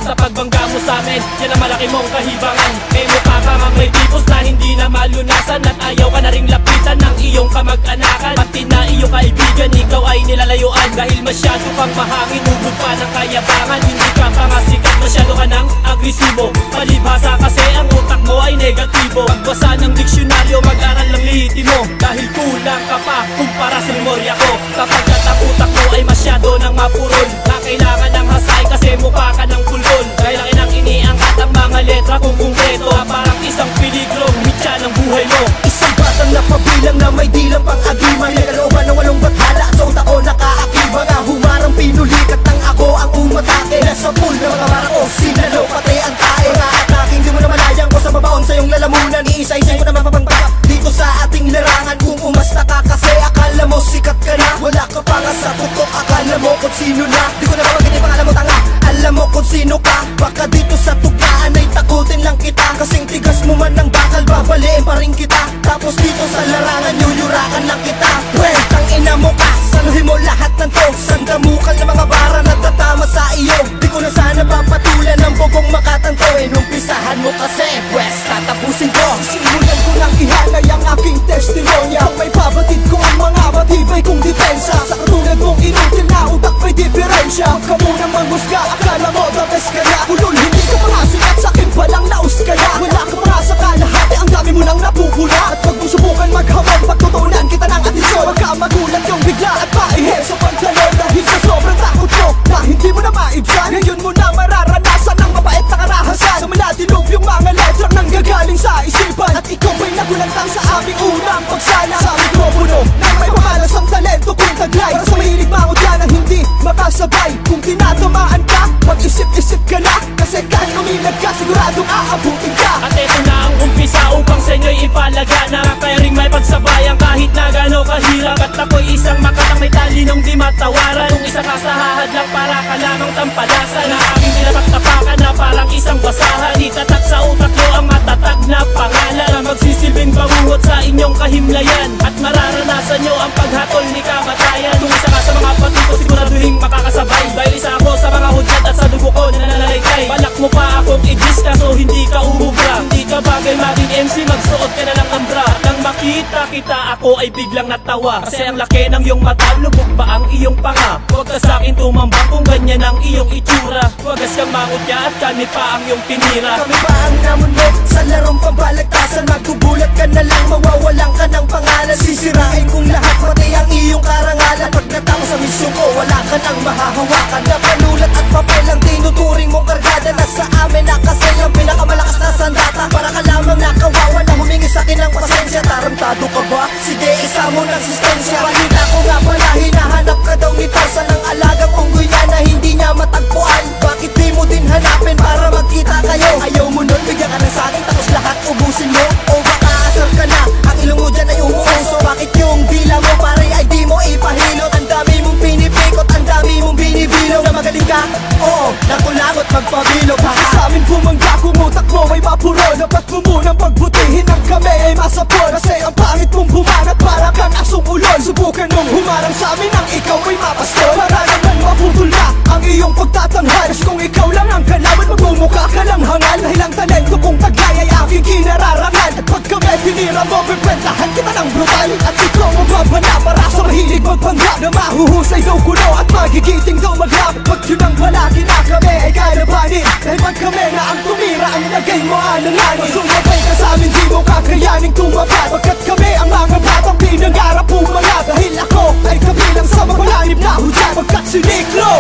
sa pagbangga mo sa amin, yan ang malaki mong kahibangan. Eh mukha ka nga may tipos na hindi na malunasan, at ayaw ka na ring lapitan ng iyong kamag-anakan. Pati na iyong kaibigan, ikaw ay nilalayuan dahil masyado kang mahangin, ubod pa ng kayabangan. Hindi ka pa nga sikat, masyado ka ng agresibo. Palibhasa kasi ang utak mo ay negatibo. Pagbasa ng diksyonaryo, mag-aral ng lihitimo, dahil kulang ka pa kumpara sa memorya ko. Sapagkat ang utak mo ay masyado nang mapurol, na kailangan ng hasay kasi mukha ka ng pulbol. Kailangan nang iniangkat ang mga letra kung kumpleto, parang isang peligrong mitya ng buhay mo. Isang batang napabilang na may dilang pang-agiman, nagalooban ng 8 bathala, sa utak ko nakaakib. Mga humarang pinulikat ng ako ang umatake. Nasa pool na mga barako, sinalo pati ang tae. Mga ataking di mo na malayang ko sa babaon sa iyong lalamunan. Iisa-isa mo na mapapanggap dito sa ating larangan. Kung umasta ka kasi akala mo sikat ka na, wala ka pa nga sa tutok, akala mo kung sino na. Di ko na mabagin yung pangalan mo, tanga, alam mo kung sino ka. Baka dito sa tugmaan ay takutin lang kita, kasing tigas mo man ng bakal, babaliin pa rin kita. Tapos dito sa larangan, yuyurakan lang kita. Pwentang ina mo ka, saluhin mo lahat ng to. Sandamukal na mga bara na tatama sa iyo. Di ko na sana papatulan ng bugong makatanto. Inumpisahan mo kasi, West, tatapusin ko. Simulan ko lang ihalay ang aking testimonya. Kung may pabatid ko ang mga matibay kong depensa. Sa katulad mong inutil na utak may diferensya. Huwag ka munang manghusga, akala mo the best ka na. Ulol, hindi ka mga sikat, sa'kin palang naus ka na. Wala ka mga sa kalahati, ang dami mo nang napupula. At huwag mong subukan maghamon, pagtutunan kita ng atensyon. Huwag ka magulat yung bigla at maihe sa pantalon. Dahil sa sobrang takot mo, na hindi mo na maibsan. Ngayon mo na mararanasan ang mabait na karahasan. Sa malatilog yung mga letrang nanggagaling sa isipan. At ikaw ba'y nagulantang sa aming unang pagsala. Sa mikropono, nang may pamalas ang talento kong taglay. Para sa mahilig mangot ka nang hindi makasabay. Kung tinatamaan ka, mag-isip-isip ka na. Kasi kahit umilag ka, siguradong aabutin ka. At eto na ang umpisa upang sa inyo'y ipalagana. Kaya ring may pagsabayan kahit na gano'ng kahirap. At ako'y isang makatang may talinong di matawaran. Kung isa ka sa hahad lang para ka lamang tampalasan, na aming pinapagtapakan na parang isang basahan. Itatak sa utak nyo ang matatag na pangalan, na magsisilbing bangungot sa inyong kahimlayan. At mararanasan nyo ang paghatol ni kamatayan. Kung isa ka sa mga patito, siguraduhin makakasabay. Dahil isa ako sa mga hudyat at sa dugo ko nananalaykay. Balak mo pa akong i-diss kaso hindi ka umubra. Hindi ka bagay maging MC, magsuot ka na ng ambra. At nang makita kita, ako ay biglang natawa. Kasi ang laki ng iyong mata, lubog pa ang iyong panga. Huwag ka sa'kin tumambang kung ganyan ang iyong itsura. Wagas kang mangutya at kami pa ang iyong pinira. Kami pa ang namon mo sa larong pambalagtasan. Magkubulat ka na lang, mawawalan ka ng pangalan. Sisirain kong lahat, pati ang iyong karangalan. Pag natapos sa misyon ko, wala ka nang mahahawakan. Na panulat at papel ang tinuturing mong kargada. Nasa amin na kasi ang pinakamalakas na sandata. Para ka lamang nakawawa na humingi sa'kin ng pasensya. Tarantado ka ba? Sige, isa mo ng sistensya. Balita ko nga pala, hinahanap ka daw ni Tarzan, ng alagang unggoy niya na hindi niya matagpuan. Bakit di mo din hanapin para magkita kayo? Ayaw mo nun, bigyan ka ng saging tapos lahat ubusin mo? O baka asar ka na, ang ilong mo dyan ay umuuso. Bakit yung dila mo pare ay di mo ipahilot? Ang dami mong pinipikot, ang dami mong binibilog. Na magaling ka? Oo, nakulangot magpabilog. Sa amin bumangga, kumutak mo ay mapuro. Dapat mo munang pagbutihin ang kami ay masapon. Kasi ang pangit mong bumanat para kang asong ulol. Subukan mong humarang sa amin ang ikaw ay mapastol. Para naman maputol na ang iyong pagtatanghal. Kasi kung ikaw lang ang kalaban, magmumukha ka lang hangal. Dahil ang talento kong taglay ay aking kinararangan. At pag kami pinira mo, pipentahan kita ng brutal. At ikaw mababala para sa mahilig magpanggap, na mahuhusay daw kulo at magigiting daw magrap. Pag yun ang palagi na kami ay kalabanin. Dahil pag kami na ang tumira, ang lagay mo alanganin. Sumabay ka sa amin, di mo kakayaning tumabad. Pagkat kami ang mga batang pinangarap pumangat. Dahil ako ay kabilang sa mapalanib na hudyat. Pagkat siniklo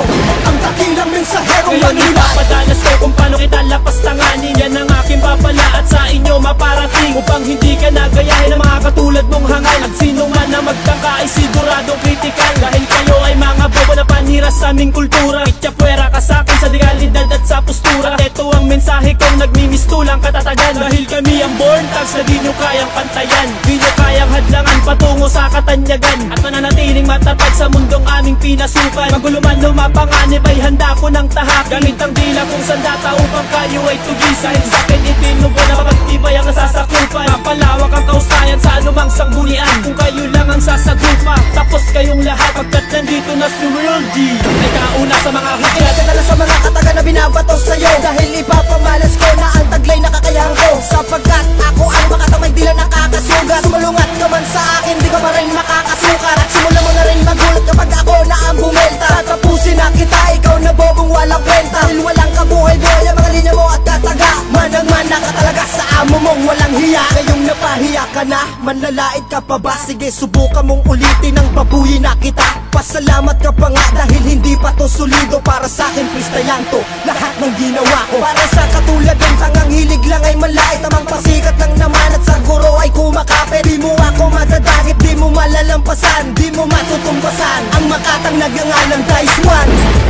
ang takilang mensaherong ngayon manila. Padalas ko kung paano kita lapastanganin. Yan ang aking babala at sa inyo maparating, upang hindi ka nagayahin ng mga katulad mong hangal. At sino man na magtangka ay siguradong kritikal. Dahil kayo ay mga bobo na panira sa aming kultura. Itya puwera ka sa'kin sa legalidad at sa postura. Ito ang mensahe kong nagmimistulang katatagan. Dahil kami ang born thugs na di nyo kayang pantayan, di nyo kayang hadlangan patungo sa katanyagan. At mananatiling matatag sa mundong aming pinasukan. Magulo man lumapanganib ay handa ko ng tahak. Gamit ang dila kong sandata upang kayo ay tugisan. Dahil sa'kin itinubo na mapagtibay ang nasasakupan. Mapalawak ang kausayan sa anumang sanggunian. Kung kayo lang ang sasagupa, tapos kayong lahat pagkat nandito na si Real G. Ay kauna sa mga hukay, Kadala sa mga kataga na binabato sa'yo, dahil ipapamalas ko na ang taglay na kakayahan ko. Sapagkat ako ang makatamay dila nakakasugat. Sumalungat ka man sa akin, di ka pa rin makakasukat. At simula mo na rin magulat kapag ako na ang bumelta. Tatapusin na kita, ikaw na bobong walang kwenta. Dahil walang kabuhay-buhay ang mga linya mo at kataga. Manang-mana ka talaga sa amo mong walang hiya. Ngayong napahiya ka na, manlalait ka pa ba? Sige, subukan mong ulitin ang babuyin na kita. Pasalamat ka pa nga dahil hindi pa to solido. Para sa akin, freestyle to, lahat ng ginawa ko. Para sa katulad ng tangang hilig lang ay malait. Tamang pasikat lang naman at sa guro ay kumakapit. Di mo ako madadagit, di mo malalampasan, di mo matutumbasan ang makatang nagangalang Dice One.